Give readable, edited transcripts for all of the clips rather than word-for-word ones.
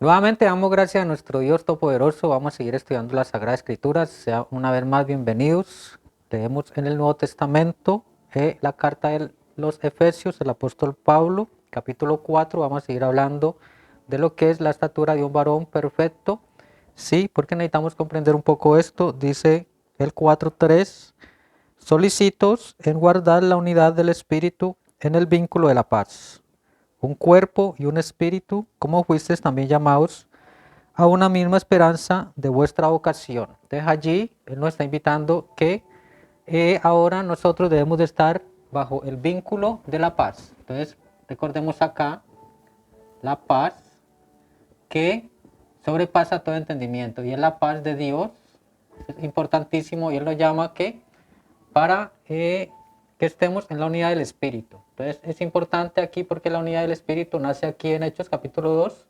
Nuevamente damos gracias a nuestro Dios Todopoderoso. Vamos a seguir estudiando la Sagrada Escritura. Sea una vez más bienvenidos. Leemos en el Nuevo Testamento la carta de los Efesios, el apóstol Pablo, capítulo 4. Vamos a seguir hablando de lo que es la estatura de un varón perfecto. Sí, porque necesitamos comprender un poco esto. Dice el 4:3: solicitos en guardar la unidad del Espíritu en el vínculo de la paz. Un cuerpo y un espíritu, como fuisteis también llamados a una misma esperanza de vuestra vocación. Entonces allí Él nos está invitando que ahora nosotros debemos de estar bajo el vínculo de la paz. Entonces recordemos acá la paz que sobrepasa todo entendimiento y es la paz de Dios. Es importantísimo y Él nos llama que para que estemos en la unidad del Espíritu. Entonces es importante aquí porque la unidad del Espíritu nace aquí en Hechos capítulo 2.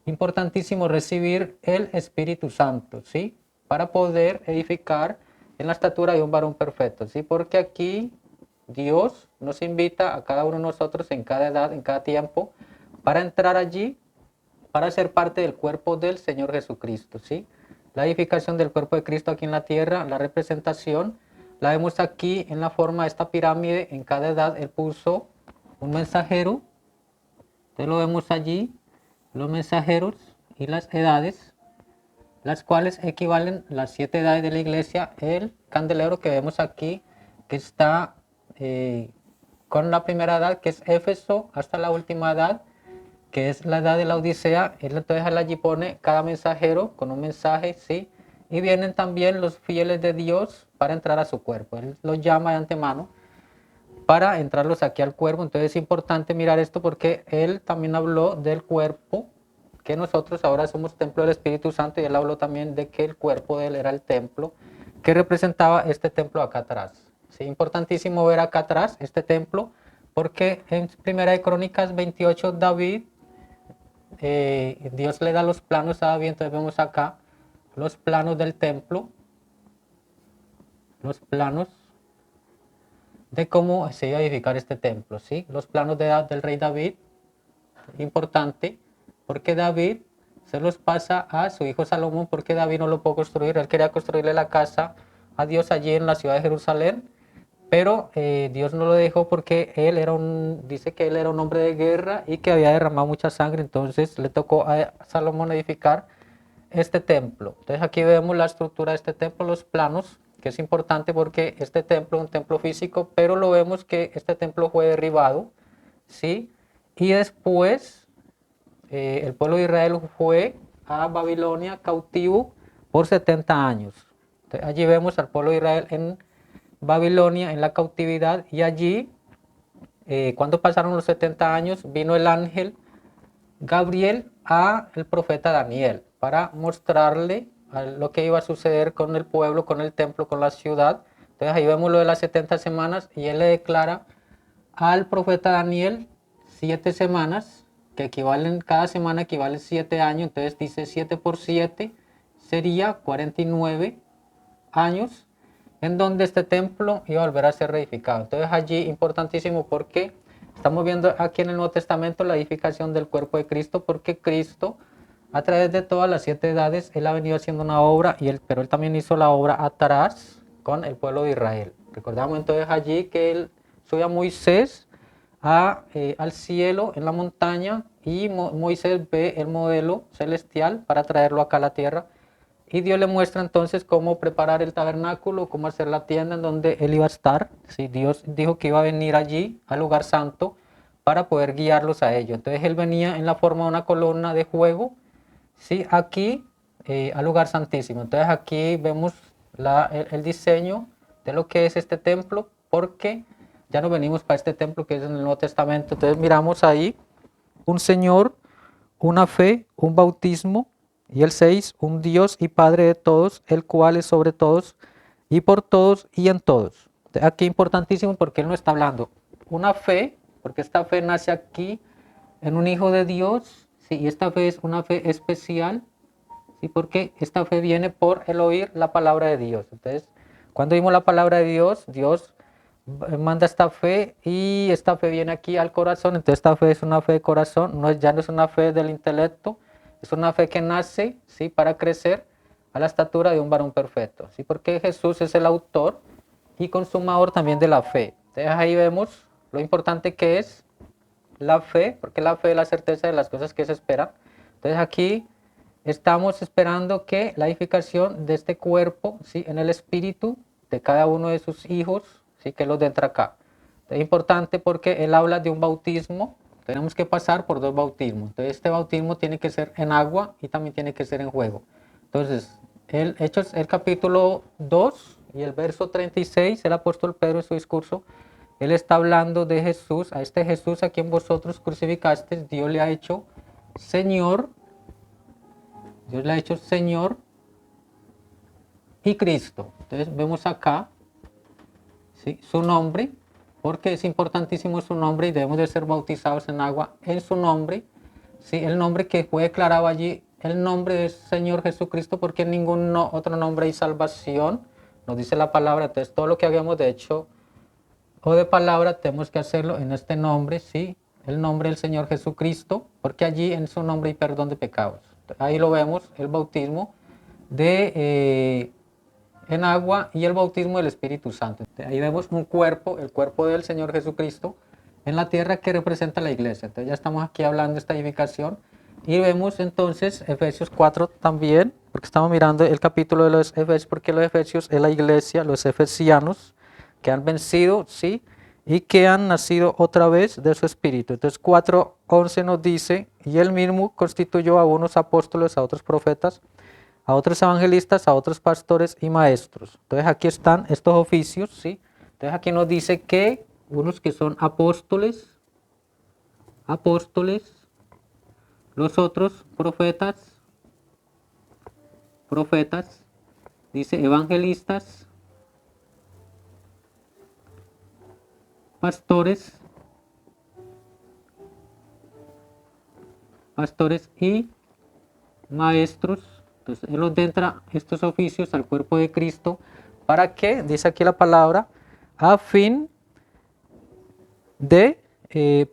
Importantísimo recibir el Espíritu Santo, ¿sí? Para poder edificar en la estatura de un varón perfecto, ¿sí? Porque aquí Dios nos invita a cada uno de nosotros en cada edad, en cada tiempo, para entrar allí, para ser parte del cuerpo del Señor Jesucristo, ¿sí? La edificación del cuerpo de Cristo aquí en la tierra, la representación, la vemos aquí en la forma de esta pirámide. En cada edad Él puso un mensajero, entonces lo vemos allí, los mensajeros y las edades, las cuales equivalen las 7 edades de la iglesia. El candelero que vemos aquí, que está con la primera edad, que es Éfeso, hasta la última edad, que es la edad de la Odisea. Él entonces allí pone cada mensajero con un mensaje, ¿sí? Y vienen también los fieles de Dios para entrar a su cuerpo. Él los llama de antemano para entrarlos aquí al cuerpo. Entonces es importante mirar esto porque Él también habló del cuerpo, que nosotros ahora somos templo del Espíritu Santo, y Él habló también de que el cuerpo de Él era el templo, que representaba este templo acá atrás. Sí, importantísimo ver acá atrás este templo, porque en Primera de Crónicas 28 David, Dios le da los planos a David. Entonces vemos acá los planos del templo, los planos de cómo se iba a edificar este templo, ¿sí? Los planos del rey David, importante, porque David se los pasa a su hijo Salomón, porque David no lo pudo construir. Él quería construirle la casa a Dios allí en la ciudad de Jerusalén, pero Dios no lo dejó porque dice que él era un hombre de guerra y que había derramado mucha sangre. Entonces le tocó a Salomón edificar este templo. Entonces aquí vemos la estructura de este templo, los planos, que es importante porque este templo es un templo físico, pero lo vemos que este templo fue derribado, ¿sí? Y después el pueblo de Israel fue a Babilonia cautivo por 70 años. Entonces, allí vemos al pueblo de Israel en Babilonia, en la cautividad, y allí, cuando pasaron los 70 años, vino el ángel Gabriel a el profeta Daniel para mostrarle lo que iba a suceder con el pueblo, con el templo, con la ciudad. Entonces ahí vemos lo de las 70 semanas y él le declara al profeta Daniel 7 semanas, que equivalen, cada semana equivale 7 años. Entonces dice 7 por 7 sería 49 años en donde este templo iba a volver a ser reedificado. Entonces allí importantísimo porque estamos viendo aquí en el Nuevo Testamento la edificación del cuerpo de Cristo, porque Cristo a través de todas las 7 edades Él ha venido haciendo una obra, pero Él también hizo la obra atrás con el pueblo de Israel. Recordamos entonces allí que Él subió a Moisés al cielo en la montaña, y Moisés ve el modelo celestial para traerlo acá a la tierra. Y Dios le muestra entonces cómo preparar el tabernáculo, cómo hacer la tienda en donde él iba a estar. ¿Sí? Dios dijo que iba a venir allí al lugar santo para poder guiarlos a ellos. Entonces él venía en la forma de una columna de fuego, ¿sí? Aquí al lugar santísimo. Entonces aquí vemos el diseño de lo que es este templo, porque ya no venimos para este templo que es en el Nuevo Testamento. Entonces miramos ahí un Señor, una fe, un bautismo, y el 6, un Dios y Padre de todos, el cual es sobre todos y por todos y en todos. Aquí importantísimo porque Él no está hablando una fe, porque esta fe nace aquí en un Hijo de Dios, ¿sí? Y esta fe es una fe especial, ¿sí? Porque esta fe viene por el oír la palabra de Dios. Entonces, cuando oímos la palabra de Dios, Dios manda esta fe y esta fe viene aquí al corazón. Entonces esta fe es una fe de corazón, ya no es una fe del intelecto, Es una fe que nace, ¿sí? Para crecer a la estatura de un varón perfecto, ¿sí? Porque Jesús es el autor y consumador también de la fe. Entonces ahí vemos lo importante que es la fe, porque la fe es la certeza de las cosas que se esperan. Entonces aquí estamos esperando que la edificación de este cuerpo, ¿sí? En el espíritu de cada uno de sus hijos, ¿sí? Que los dentro acá. Es importante porque él habla de un bautismo, tenemos que pasar por dos bautismos. Entonces este bautismo tiene que ser en agua y también tiene que ser en fuego. Entonces, Hechos, el capítulo 2 y el verso 36, el apóstol Pedro en su discurso, él está hablando de Jesús, a este Jesús a quien vosotros crucificasteis, Dios le ha hecho Señor, Dios le ha hecho Señor y Cristo. Entonces vemos acá, ¿sí? Su nombre, porque es importantísimo su nombre y debemos de ser bautizados en agua en su nombre, ¿sí? El nombre que fue declarado allí, el nombre del Señor Jesucristo, porque en ningún otro nombre hay salvación, nos dice la palabra. Entonces todo lo que hagamos de hecho o de palabra tenemos que hacerlo en este nombre, ¿sí? El nombre del Señor Jesucristo, porque allí en su nombre hay perdón de pecados. Ahí lo vemos, el bautismo en agua y el bautismo del Espíritu Santo. Ahí vemos un cuerpo, el cuerpo del Señor Jesucristo en la tierra que representa la iglesia. Entonces ya estamos aquí hablando de esta edificación y vemos entonces Efesios 4 también, porque estamos mirando el capítulo de los Efesios, porque los Efesios es la iglesia, los efesianos que han vencido, ¿sí? Y que han nacido otra vez de su espíritu. Entonces 4:11 nos dice, y él mismo constituyó a unos apóstoles, a otros profetas, a otros evangelistas, a otros pastores y maestros. Entonces aquí están estos oficios, ¿sí? Entonces aquí nos dice que unos que son apóstoles, los otros profetas, dice evangelistas, pastores y maestros. Entonces él los entra estos oficios al cuerpo de Cristo. ¿Para qué? Dice aquí la palabra, a fin de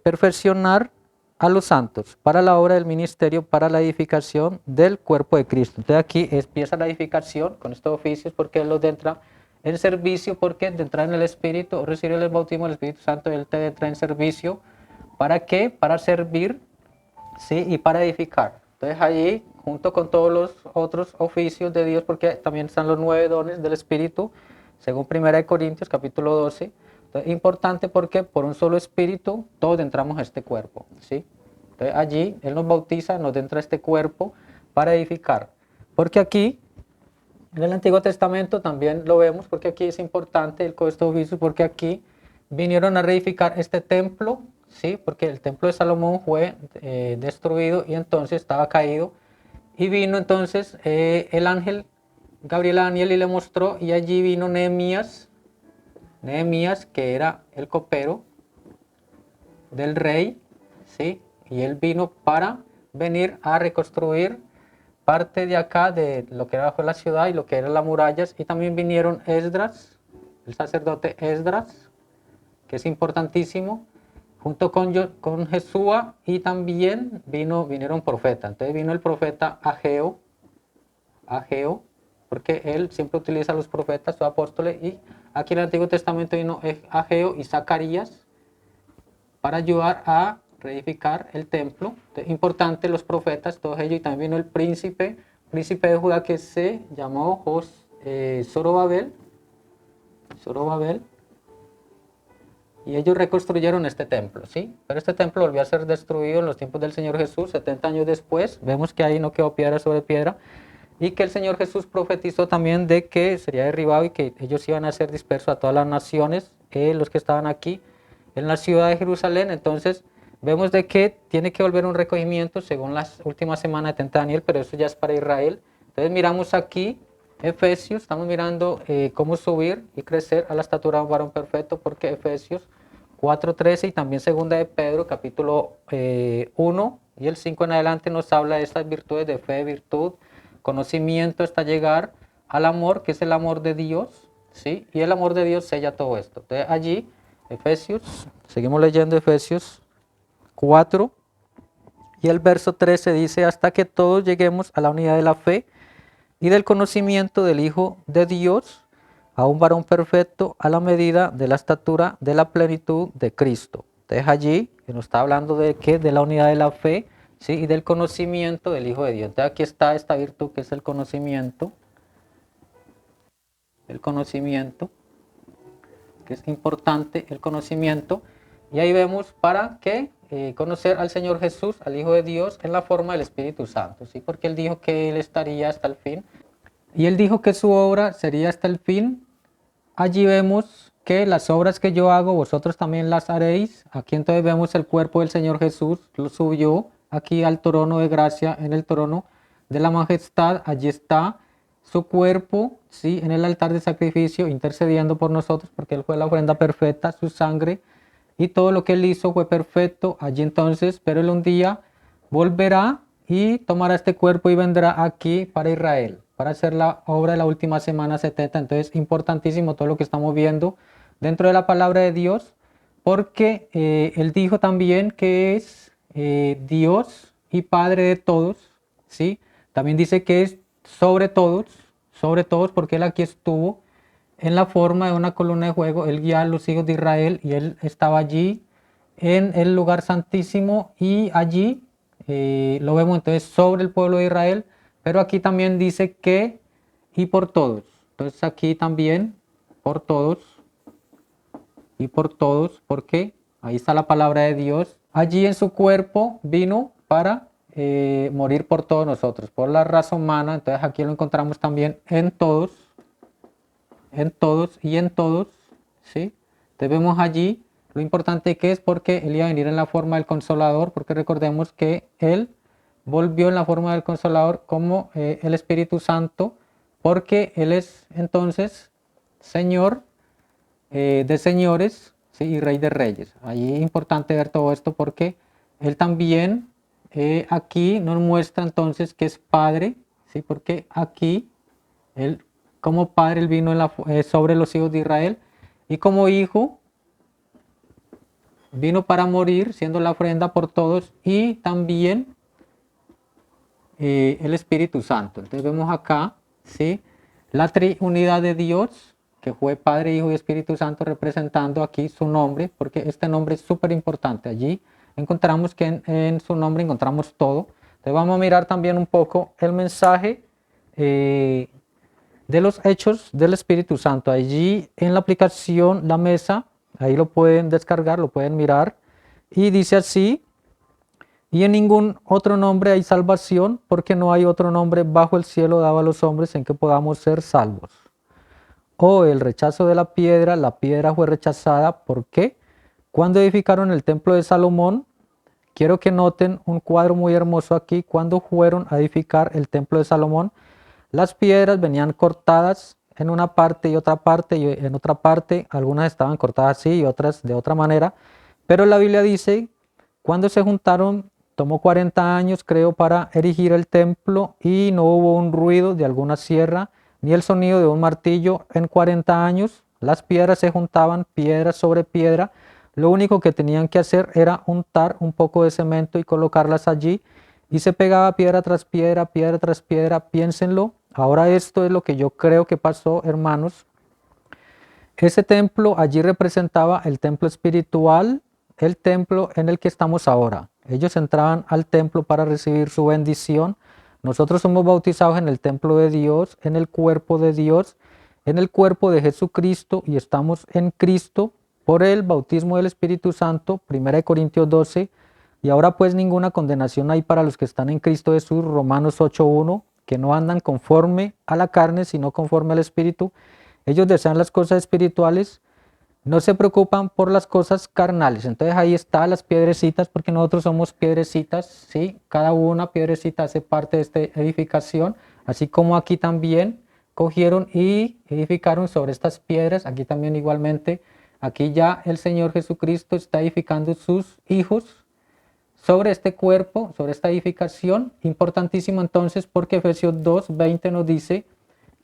perfeccionar a los santos para la obra del ministerio, para la edificación del cuerpo de Cristo. Entonces aquí empieza la edificación con estos oficios, porque él los entra en servicio, porque de entrar en el Espíritu o recibir el bautismo del Espíritu Santo, él te entra en servicio. ¿Para qué? Para servir, ¿sí? Y para edificar. Entonces allí, junto con todos los otros oficios de Dios, porque también están los 9 dones del Espíritu, según 1 Corintios capítulo 12. Entonces, importante porque por un solo Espíritu todos entramos a este cuerpo, ¿sí? Entonces allí Él nos bautiza, nos entra a este cuerpo para edificar. Porque aquí, en el Antiguo Testamento también lo vemos, porque aquí es importante el de estos oficios, porque aquí vinieron a reedificar este templo, ¿sí? Porque el templo de Salomón fue destruido y entonces estaba caído. Y vino entonces el ángel Gabriel a Daniel y le mostró, y allí vino Nehemías, que era el copero del rey, ¿sí? Y él vino para venir a reconstruir parte de acá de lo que era la ciudad y lo que eran las murallas. Y también vinieron Esdras, el sacerdote Esdras, que es importantísimo, junto con Jesúa, y también vinieron profetas. Entonces vino el profeta Ageo, porque él siempre utiliza a los profetas o apóstoles, y aquí en el Antiguo Testamento vino Ageo y Zacarías para ayudar a reedificar el templo. Entonces, importante los profetas, todos ellos, y también vino el príncipe de Judá, que se llamó Zorobabel, y ellos reconstruyeron este templo, ¿sí? Pero este templo volvió a ser destruido en los tiempos del Señor Jesús, 70 años después. Vemos que ahí no quedó piedra sobre piedra, y que el Señor Jesús profetizó también de que sería derribado y que ellos iban a ser dispersos a todas las naciones, los que estaban aquí en la ciudad de Jerusalén. Entonces vemos de que tiene que volver un recogimiento según las últimas semanas de Daniel, pero eso ya es para Israel. Entonces miramos aquí Efesios, estamos mirando cómo subir y crecer a la estatura de un varón perfecto, porque Efesios 4:13 y también segunda de Pedro capítulo 1 y el 5 en adelante nos habla de estas virtudes de fe, virtud, conocimiento, hasta llegar al amor, que es el amor de Dios, ¿sí? Y el amor de Dios sella todo esto. Entonces allí, Efesios, seguimos leyendo Efesios 4, Y el verso 13 dice, hasta que todos lleguemos a la unidad de la fe y del conocimiento del Hijo de Dios, a un varón perfecto a la medida de la estatura de la plenitud de Cristo. Entonces allí que nos está hablando de qué, de la unidad de la fe, ¿sí? Y del conocimiento del Hijo de Dios. Entonces aquí está esta virtud que es el conocimiento, que es importante el conocimiento. Y ahí vemos para qué conocer al Señor Jesús, al Hijo de Dios, en la forma del Espíritu Santo, ¿sí? Porque Él dijo que Él estaría hasta el fin. Y Él dijo que su obra sería hasta el fin. Allí vemos que las obras que yo hago, vosotros también las haréis. Aquí entonces vemos el cuerpo del Señor Jesús, lo subió aquí al trono de gracia, en el trono de la majestad. Allí está su cuerpo, ¿sí? En el altar de sacrificio, intercediendo por nosotros, porque Él fue la ofrenda perfecta, su sangre, y todo lo que Él hizo fue perfecto. Allí entonces, pero Él un día volverá y tomará este cuerpo y vendrá aquí para Israel, para hacer la obra de la última semana 70. Entonces, importantísimo todo lo que estamos viendo dentro de la palabra de Dios, porque Él dijo también que es Dios y Padre de todos, ¿sí? También dice que es sobre todos, porque Él aquí estuvo en la forma de una columna de fuego. Él guiaba a los hijos de Israel y Él estaba allí en el lugar santísimo, y allí lo vemos entonces sobre el pueblo de Israel, pero aquí también dice que y por todos. Entonces aquí también por todos y por todos, porque ahí está la palabra de Dios. Allí en su cuerpo vino para morir por todos nosotros, por la raza humana. Entonces aquí lo encontramos también en todos y en todos, ¿sí? Entonces vemos allí lo importante que es, porque Él iba a venir en la forma del Consolador, porque recordemos que Él volvió en la forma del Consolador como el Espíritu Santo, porque Él es entonces Señor de señores, ¿sí? Y Rey de reyes. Allí es importante ver todo esto, porque Él también aquí nos muestra entonces que es Padre, ¿sí? Porque aquí Él como Padre Él vino sobre los hijos de Israel, y como Hijo vino para morir, siendo la ofrenda por todos, y también el Espíritu Santo. Entonces vemos acá, ¿sí? La triunidad de Dios, que fue Padre, Hijo y Espíritu Santo, representando aquí su nombre, porque este nombre es súper importante. Allí encontramos que en su nombre encontramos todo. Entonces vamos a mirar también un poco el mensaje de los hechos del Espíritu Santo. Allí en la aplicación La Mesa, ahí lo pueden descargar, lo pueden mirar, y dice así: y en ningún otro nombre hay salvación, porque no hay otro nombre bajo el cielo dado a los hombres en que podamos ser salvos. O el rechazo de la piedra fue rechazada. ¿Por qué? Cuando edificaron el templo de Salomón, quiero que noten un cuadro muy hermoso aquí. Cuando fueron a edificar el templo de Salomón, las piedras venían cortadas en una parte y otra parte, y en otra parte algunas estaban cortadas así y otras de otra manera, pero la Biblia dice, cuando se juntaron, tomó 40 años, creo, para erigir el templo, y no hubo un ruido de alguna sierra, ni el sonido de un martillo en 40 años. Las piedras se juntaban, piedra sobre piedra. Lo único que tenían que hacer era untar un poco de cemento y colocarlas allí, y se pegaba piedra tras piedra, piedra tras piedra. Piénsenlo. Ahora esto es lo que yo creo que pasó, hermanos. Ese templo allí representaba el templo espiritual, el templo en el que estamos ahora. Ellos entraban al templo para recibir su bendición. Nosotros somos bautizados en el templo de Dios, en el cuerpo de Dios, en el cuerpo de Jesucristo, y estamos en Cristo por el bautismo del Espíritu Santo, 1 Corintios 12. Y ahora pues ninguna condenación hay para los que están en Cristo Jesús, Romanos 8:1, que no andan conforme a la carne, sino conforme al Espíritu. Ellos desean las cosas espirituales, no se preocupan por las cosas carnales. Entonces ahí están las piedrecitas, porque nosotros somos piedrecitas, ¿sí? Cada una piedrecita hace parte de esta edificación, así como aquí también cogieron y edificaron sobre estas piedras. Aquí también igualmente, aquí ya el Señor Jesucristo está edificando sus hijos sobre este cuerpo, sobre esta edificación. Importantísimo entonces, porque Efesios 2:20 nos dice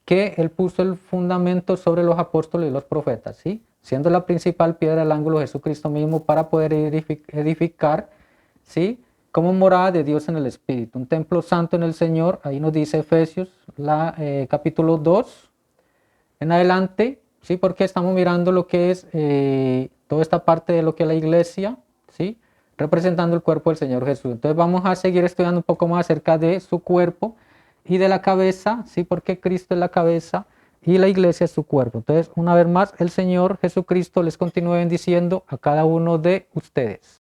que Él puso el fundamento sobre los apóstoles y los profetas, ¿sí? Siendo la principal piedra del ángulo Jesucristo mismo, para poder edificar, ¿sí? como morada de Dios en el Espíritu, un templo santo en el Señor. Ahí nos dice Efesios capítulo 2 en adelante, ¿sí? Porque estamos mirando lo que es toda esta parte de lo que es la iglesia, ¿sí? Representando el cuerpo del Señor Jesús. Entonces vamos a seguir estudiando un poco más acerca de su cuerpo y de la cabeza, ¿sí? Porque Cristo es la cabeza y la iglesia es su cuerpo. Entonces, una vez más, el Señor Jesucristo les continúe bendiciendo a cada uno de ustedes.